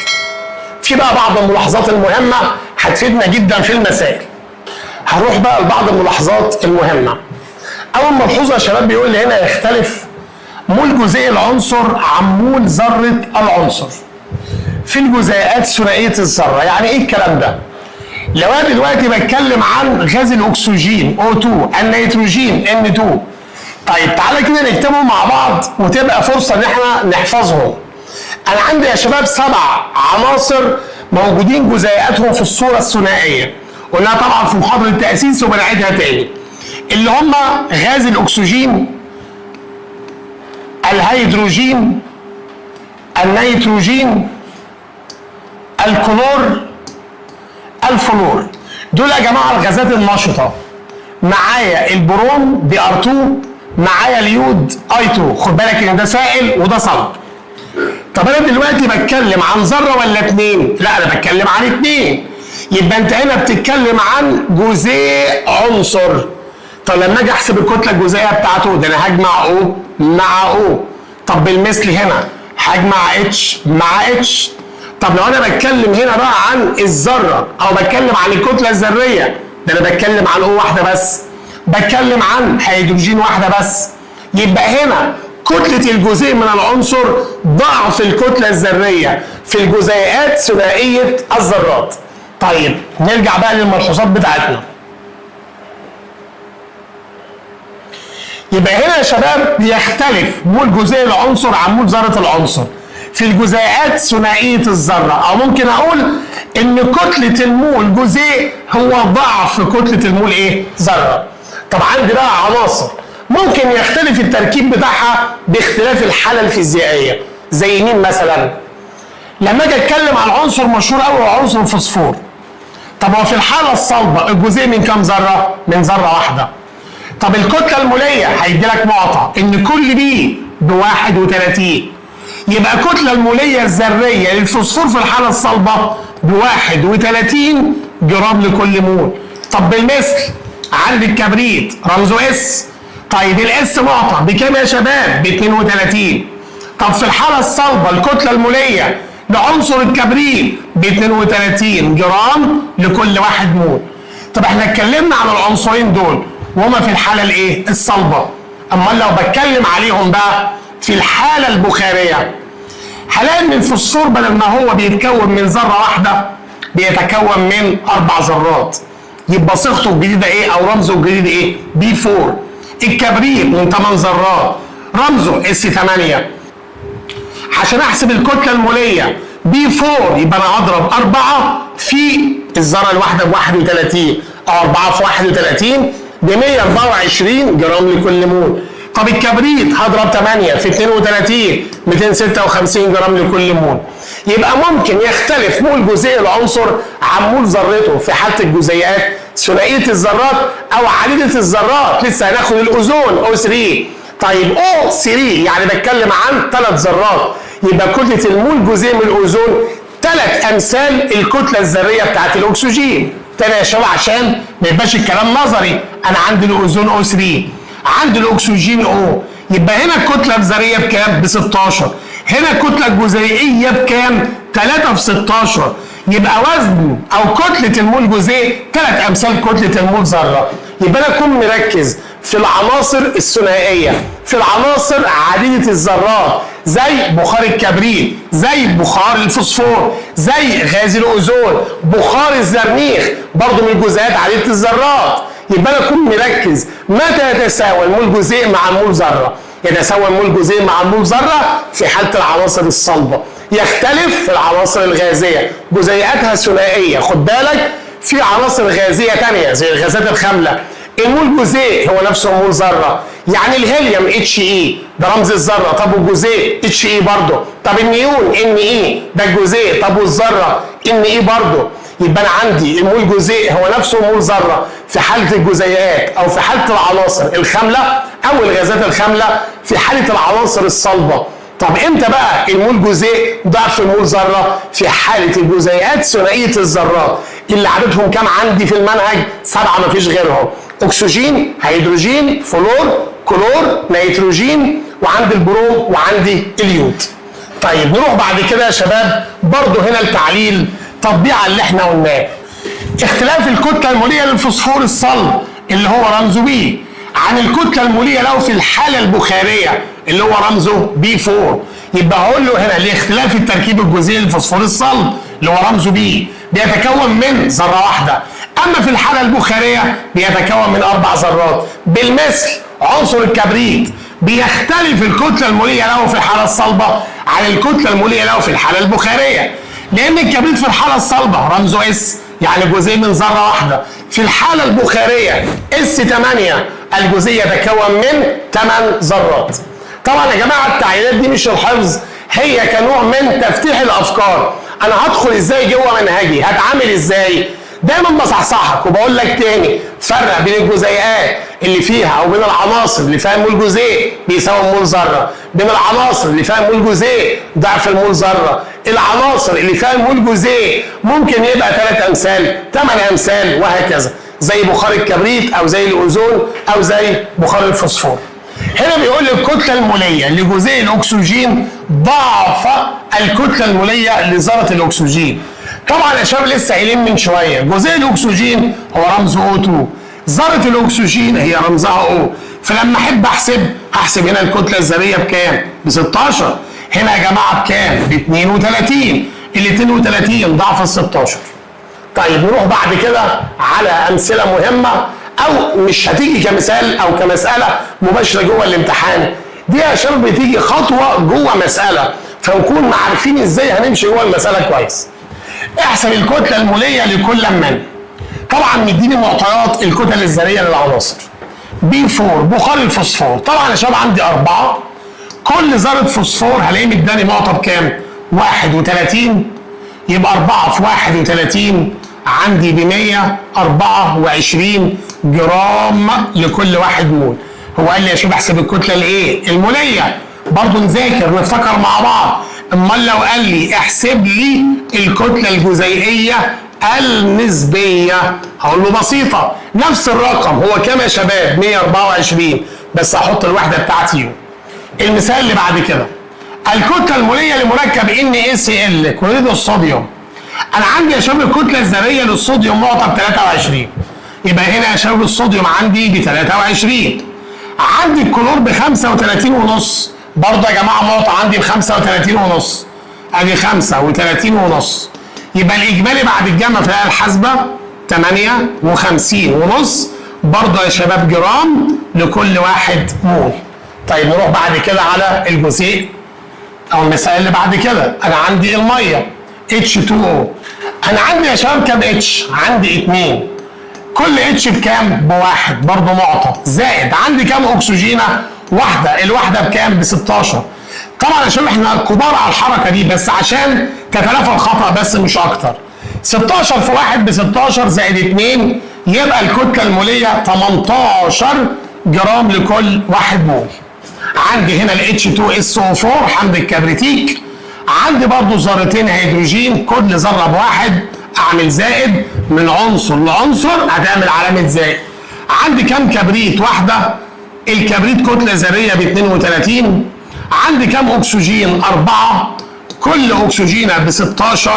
Speaker 1: في بقى بعض الملاحظات المهمه هتفيدنا جدا في المسائل. هنروح بقى لبعض الملاحظات المهمه. اول ملحوظه يا شباب بيقول لي هنا يختلف مول جزيء العنصر عن مول ذره العنصر في الجزيئات ثنائيه الذره. يعني ايه الكلام ده؟ لو انا دلوقتي بتكلم عن غاز الاكسجين O2، النيتروجين N2، طيب تعالى كده نكتبهم مع بعض وتبقى فرصه ان احنا نحفظهم. انا عندي يا شباب 7 عناصر موجودين جزيئاتهم في الصوره الثنائيه، قلنا طبعا في محاضره التاسيس وبنعيدها تاني، اللي هم غاز الاكسجين، الهيدروجين، النيتروجين، الكلور، الفلور. دول يا جماعه الغازات النشطه. معايا البروم Br2، معايا اليود I2. خد بالك ان ده سائل وده صلب. طب انا دلوقتي بتكلم عن ذره ولا اتنين؟ لا انا بتكلم عن اتنين. يبقى انت هنا بتتكلم عن جزيء عنصر. طب لما اجي احسب الكتله الجزيئيه بتاعته، ده انا هجمع O مع O. طب بالمثل هنا هجمع H مع H. طب لو انا بتكلم هنا بقى عن الذره او بتكلم عن الكتله الذريه، ده انا بتكلم عن O واحده بس، بتكلم عن هيدروجين واحده بس. يبقى هنا كتله الجزيء من العنصر ضعف الكتله الذريه في الجزيئات ثنائيه الذرات. طيب نرجع بقى للملحوظات بتاعتنا. يبقى هنا يا شباب بيختلف مول جزيء العنصر عن مول ذره العنصر في الجزيئات ثنائيه الذره، او ممكن اقول ان كتله المول جزيء هو ضعف كتله المول ايه؟ ذره. طب عندي بقى عناصر ممكن يختلف التركيب بتاعها باختلاف الحاله الفيزيائيه. زي مين مثلا؟ لما اجي اتكلم عن عنصر مشهور قوي هو عنصر الفوسفور. طب هو في الحاله الصلبه الجزيء من كام ذره؟ من ذره واحده. طب الكتله الموليه هيدي لك معطى ان كل بي ب 31، يبقى الكتله الموليه الذريه للفوسفور في الحاله الصلبه ب 31 جرام لكل مول. طب بالمثل عندي الكبريت رمزه اس. طيب الاس معطى بكام يا شباب؟ ب 32. طب في الحاله الصلبه الكتله الموليه لعنصر الكبريت ب 32 جرام لكل 1 مول. طب احنا اتكلمنا عن العنصرين دول وهما في الحاله الايه؟ الصلبه. امال لو بتكلم عليهم بقى في الحاله البخاريه، هلاقي ان الفوسفور بدل ما هو بيتكون من ذره واحده بيتكون من 4 ذرات. يبقى صيغته الجديده ايه او رمزه الجديد ايه؟ B4. الكبريت من 8 ذرات رمزه S8. عشان احسب الكتله الموليه B4 يبقى انا اضرب 4 في الذره الواحده ب 31، او 4 في 31 ب 124 جرام لكل مول. طب الكبريت هضرب 8 في 32 256 جرام لكل مول. يبقى ممكن يختلف مول جزيء العنصر عن مول ذرته في حاله الجزيئات ثنائيه الذرات او عديده الذرات. لسه هناخد الاوزون O3. طيب O3 يعني بتكلم عن 3 ذرات، يبقى كتله المول جزيء من الاوزون 3 امثال الكتله الذريه بتاعت الاكسجين. تاني يا شباب عشان ما يبقاش الكلام نظري، انا عندي الاوزون O3، عندي الاكسجين O، يبقى هنا الكتله الذريه بكام؟ ب 16. هنا الكتله الجزيئيه بكام؟ 3 في 16. يبقى وزن او كتله المول جزيء 3 امثال كتله المول ذره. يبقى انا اكون مركز في العناصر الثنائيه، في العناصر عديده الذرات زي بخار الكبريت، زي بخار الفوسفور، زي غاز الاوزون، بخار الزرنيخ برضه من الجزيئات عديده الذرات. يبقى انا اكون مركز متى يتساوى المول جزيء مع المول ذره؟ يتساوى المول جزيء مع المول ذره في حاله العناصر الصلبه. يختلف في العناصر الغازيه جزيئاتها ثنائيه. خد بالك في عناصر غازيه ثانيه زي الغازات الخامله المول جزيء هو نفسه مول ذره. يعني الهيليوم HE ده رمز الذره، طب والجزيء HE برضه. طب النيون Ne ده الجزيء، طب والذره Ne برضه. يبقى انا عندي المول جزيء هو نفسه مول ذره في حاله الجزيئات او في حاله العناصر الخامله او الغازات الخامله. في حاله العناصر الصلبه طب امتى بقى المول جزيء ضعف المول ذره؟ في حاله الجزيئات ثنائيه الذرات اللي عددهم كام عندي في المنهج؟ 7 مفيش غيرهم. اكسجين، هيدروجين، فلور، كلور، نيتروجين، وعندي البروم وعندي اليود. طيب نروح بعد كده يا شباب برضه هنا التعليل تطبيق على اللي احنا قلناه. اختلاف الكتله الموليه للفوسفور الصلب اللي هو رمزه بي عن الكتله الموليه له في الحاله البخاريه اللي هو رمزه بي 4. يبقى هقول له هنا لاختلاف التركيب الجزيئي للفوسفور الصلب اللي هو رمزه بي بيتكون من ذره واحده، اما في الحاله البخاريه بيتكون من 4 ذرات. بالمثل عنصر الكبريت بيختلف الكتله الموليه له في الحاله الصلبه عن الكتله الموليه له في الحاله البخاريه، لان الكبريت في الحاله الصلبه رمزه اس يعني جزيء من ذره واحده. في الحاله البخاريه اس 8 الجزيء يتكون من 8 ذرات. طبعا يا جماعه التعليلات دي مش الحفظ، هي كنوع من تفتيح الافكار. انا هدخل ازاي جوه منهجي؟ هتعامل ازاي؟ دايما بصحصحك وبقول لك تاني فرق بين الجزيئات اللي فيها او بين العناصر اللي فيها مول جزيء بيساوي مول ذره، بين العناصر اللي فيها مول جزيء ضعف المول ذره، العناصر اللي فيها مول جزيء ممكن يبقى 3 امثال 8 امثال وهكذا، زي بخار الكبريت او زي الاوزون او زي بخار الفوسفور. هنا بيقول لي الكتله الموليه لجزيء الاكسجين ضعف الكتله الموليه لذره الاكسجين. طبعا يا شباب لسه قايلين من شويه جزيء الاكسجين هو رمزه O2، ذره الاكسجين هي رمزها O، فلما احب هحسب هنا الكتله الذريه بكام؟ ب 16، هنا يا جماعه بكام؟ ب 32، ال 32 ضعف ال 16. طيب نروح بعد كده على امثله مهمه او مش هتيجي كمثال او كمساله مباشره جوه الامتحان، دي يا شباب بتيجي خطوه جوه مساله فنكون عارفين ازاي هنمشي جوه المساله كويس. احسب الكتله الموليه لكل من. طبعا مديني معطيات الكتل الذريه للعناصر. بي 4 بخار الفوسفور، طبعا يا شباب عندي 4، كل ذره فوسفور هلاقيه مداني نقطه بكام؟ 31، يبقى 4 في 31 عندي ب 124 جرام لكل 1 مول. هو قال لي يا شباب احسب الكتله الايه؟ الموليه. برضه نذاكر نفتكر مع بعض. امال لو قال لي احسب لي الكتله الجزيئيه النسبيه، هقول له بسيطه نفس الرقم هو كام يا شباب؟ 124 بس هحط الوحده بتاعتي يو. المثال اللي بعد كده الكتله الموليه لمركب NaCl كلوريد الصوديوم. انا عندي يا شباب الكتله الذريه للصوديوم نقطه ب 23، يبقى هنا يا شباب الصوديوم عندي ب 23. عندي الكلور ب 35 ونص، برضه يا جماعه نقطه عندي ب 35 ونص، ادي 35 ونص، يبقى الاجمالي بعد الجمع في الآلة الحاسبه 58 ونص برضه يا شباب جرام لكل 1 مول. طيب نروح بعد كده على الجزيء او المثال اللي بعد كده. انا عندي الميه H2O، انا عندي يا شباب كام اتش؟ عندي 2، كل اتش بكام؟ بواحد برضه معطى، زائد عندي كام اكسجينه؟ واحده، الواحده بكام؟ ب 16. طبعا يا شباب احنا كبار على الحركه دي بس عشان تتلافى الخطا بس مش اكتر. 16 في 1 ب 16 زائد 2 يبقى الكتله الموليه 18 جرام لكل 1 مول. عندي هنا ال H2SO4 حمض الكبريتيك، عندي برضو ذرتين هيدروجين كل ذره بواحد، اعمل زائد من عنصر لعنصر هتعمل علامه زائد. عندي كام كبريت؟ واحده، الكبريت كتله ذريه ب 32. عندي كام اكسجين؟ 4، كل اكسجينه ب 16،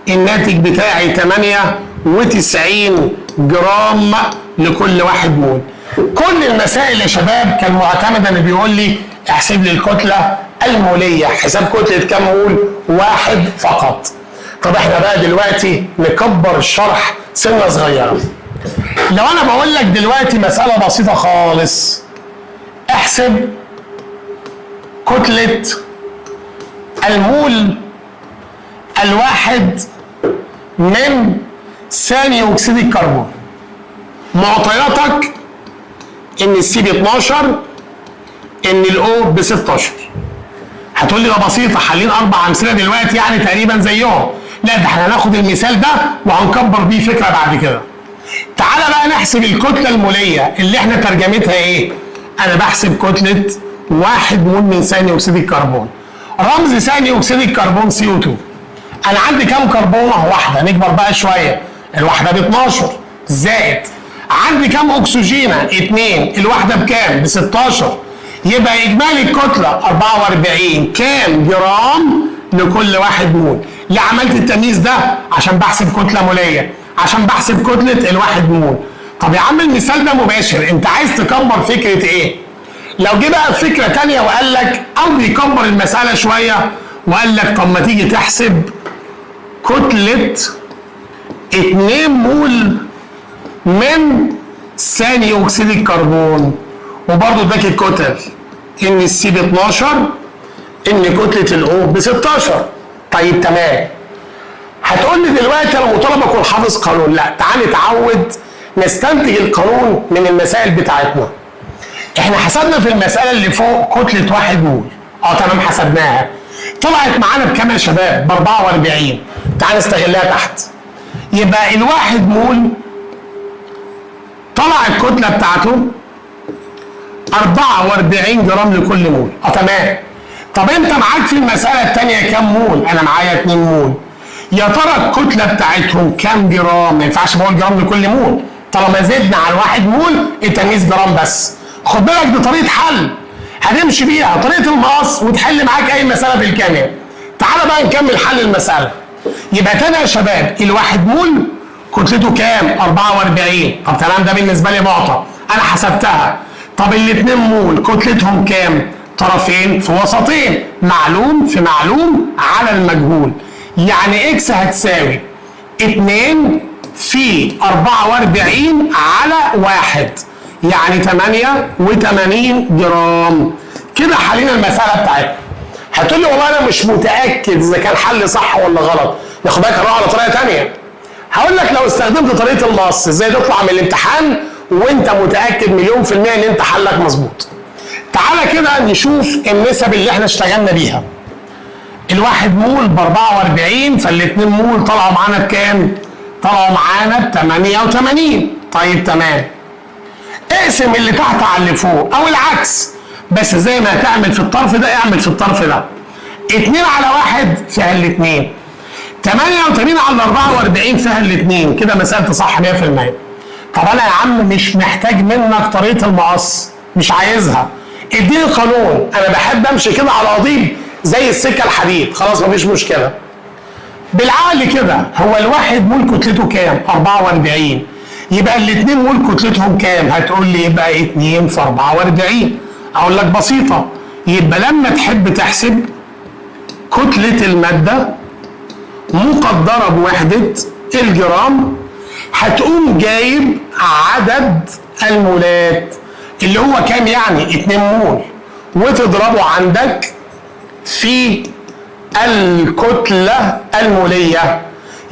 Speaker 1: الناتج بتاعي 98 جرام لكل 1 مول. كل المسائل يا شباب كان معتمدا ان بيقول لي احسب لي الكتله الموليه، حساب كتله كام مول؟ 1 فقط. طب احنا بقى دلوقتي نكبر الشرح سنه صغيره. لو انا بقول لك دلوقتي مساله بسيطه خالص، احسب كتله المول الواحد من ثاني اكسيد الكربون. معطياتك ان السي ب 12، ان الاو ب 16. هتقول لي ده بسيطه حالين 4 امثله دلوقتي يعني تقريبا زيهم. لا ده احنا هناخد المثال ده وهنكبر بيه فكره بعد كده. تعالى بقى نحسب الكتله الموليه اللي احنا ترجمتها ايه؟ انا بحسب كتله 1 مول من ثاني اكسيد الكربون. رمز ثاني اكسيد الكربون CO2. انا عندي كام كربونه؟ واحده. نكبر بقى شويه، الواحده ب 12 زائد عندي كام اكسجينه؟ 2. الواحده بكام؟ ب 16. يبقى اجمالي الكتله 44 كام جرام لكل واحد مول. ليه عملت التمييز ده؟ عشان بحسب كتله موليه، عشان بحسب كتله الواحد مول. طب يا عم المثال ده مباشر، انت عايز تكبر فكره ايه؟ لو جه بقى فكره ثانيه وقال لك، او بيكبر المساله شويه وقال لك طب ما تيجي تحسب كتله 2 مول من ثاني اكسيد الكربون، وبرضه اداك الكتل ان السي ب 12 ان كتله الاو ب 16. طيب تمام. هتقول لي دلوقتي انا مطالب اكون حافظ قانون. لا، تعال نتعود نستنتج القانون من المسائل بتاعتنا. احنا حسبنا في المساله اللي فوق كتله 1 مول. تمام، حسبناها. طلعت معانا بكام يا شباب؟ ب 44. تعال نستغلها تحت. يبقى الواحد مول طلع الكتله بتاعته 44 جرام لكل مول. تمام. طب انت معاك في المساله الثانيه كام مول؟ انا معايا 2 مول. يا ترى الكتله بتاعتهم كام جرام؟ ما ينفعش بقول جرام لكل مول، طالما زدنا على 1 مول التمييز جرام بس. خد بالك دي طريقه حل هنمشي بيها، طريقه المقص، وتحل معاك اي مساله في الكيمياء. تعالى بقى نكمل حل المساله. يبقى تاني يا شباب، الواحد مول كتلته كام؟ 44. طب تمام، ده بالنسبه لي معطى انا حسبتها. طب الاتنين مول كتلتهم كام؟ طرفين في وسطين، معلوم في معلوم على المجهول. يعني اكس هتساوي 2 في 44 على 1، يعني 88 جرام. كده حلينا المساله بتاعتنا. هتقول لي والله انا مش متاكد اذا كان حل صح ولا غلط. ناخد بالك هنروح على طريقه ثانيه. هقول لك لو استخدمت طريقه المقص ازاي تطلع من الامتحان وانت متاكد مليون في المية ان انت حلك مظبوط. تعالى كده نشوف النسب اللي احنا اشتغلنا بيها. الواحد مول ب 44، فالاتنين مول طلعوا معانا بكام؟ طلعوا معانا ب 88. طيب تمام. اقسم اللي تحت على اللي فوق او العكس، بس زي ما هتعمل في الطرف ده اعمل في الطرف ده. 2 على 1 فيها الاثنين، 88 على 44 فيها الاثنين. كده مسألة صح 100%. طب انا يا عم مش محتاج منك طريقة المقص، مش عايزها. اديني قانون، انا بحب امشي كده على قضيب زي السكة الحديد. خلاص مفيش مشكلة. بالعقل كده، هو الواحد مول كتلته كام؟ 44. يبقى الاثنين مول كتلتهم كام؟ هتقول لي يبقى 2 في 44. اقول لك بسيطة. يبقى لما تحب تحسب كتلة المادة مقدرة بوحدة الجرام، هتقوم جايب عدد المولات اللي هو كام؟ يعني 2 مول، وتضربه عندك في الكتلة المولية.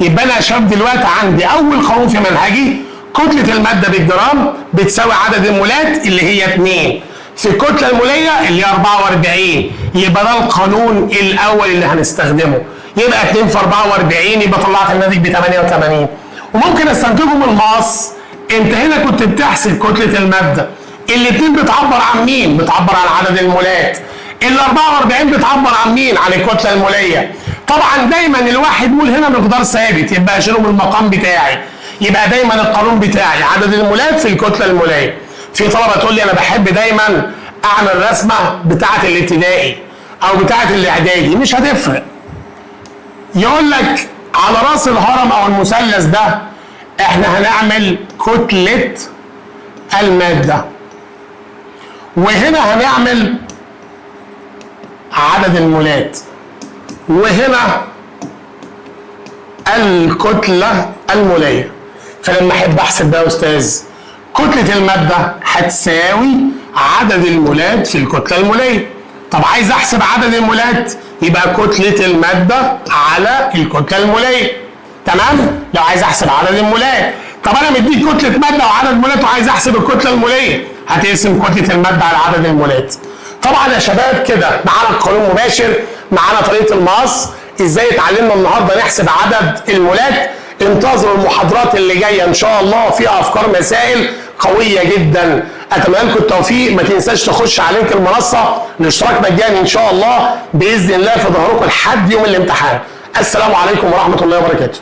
Speaker 1: يبقى انا يا شباب دلوقتي عندي اول قانون في منهجي، كتلة المادة بالجرام بتساوي عدد المولات اللي هي 2 في الكتلة المولية اللي هي 44. يبقى ده القانون الاول اللي هنستخدمه. يبقى 2 في 44 يبقى طلعت الناتج ب 88. وممكن استنتجه من المقص. انت هنا كنت بتحسب كتلة المادة، الاثنين بتعبر عن مين؟ بتعبر عن عدد المولات. ال 44 بتعبر عن مين؟ عن الكتلة المولية. طبعا دايما الواحد مول هنا مقدار ثابت، يبقى اشيله من المقام بتاعي. يبقى دايما القانون بتاعي عدد المولات في الكتلة المولية. في طلبة تقول لي انا بحب دايما اعمل رسمة بتاعة الابتدائي او بتاعة الاعدادي. مش هتفرق. يقول لك على راس الهرم او المثلث ده احنا هنعمل كتلة المادة، وهنا هنعمل عدد المولات، وهنا الكتلة المولية. فلما احب احسب ده يا استاذ، كتلة المادة هتساوي عدد المولات في الكتلة المولية. طب عايز احسب عدد المولات، يبقى كتلة المادة على الكتلة المولية. تمام؟ لو عايز احسب عدد المولات. طب انا مديك كتلة مادة وعدد مولات وعايز احسب الكتلة المولية، هتقسم كتلة المادة على عدد المولات. طبعا يا شباب كده معانا القانون مباشر، معانا طريقة المقص. ازاي اتعلمنا النهارده نحسب عدد المولات؟ انتظروا المحاضرات اللي جايه ان شاء الله، فيها افكار مسائل قويه جدا. اتمنى لكم التوفيق. ما تنساش تخش على لينك المنصه، الاشتراك مجاني ان شاء الله باذن الله في ظهركم لحد يوم الامتحان. السلام عليكم ورحمه الله وبركاته.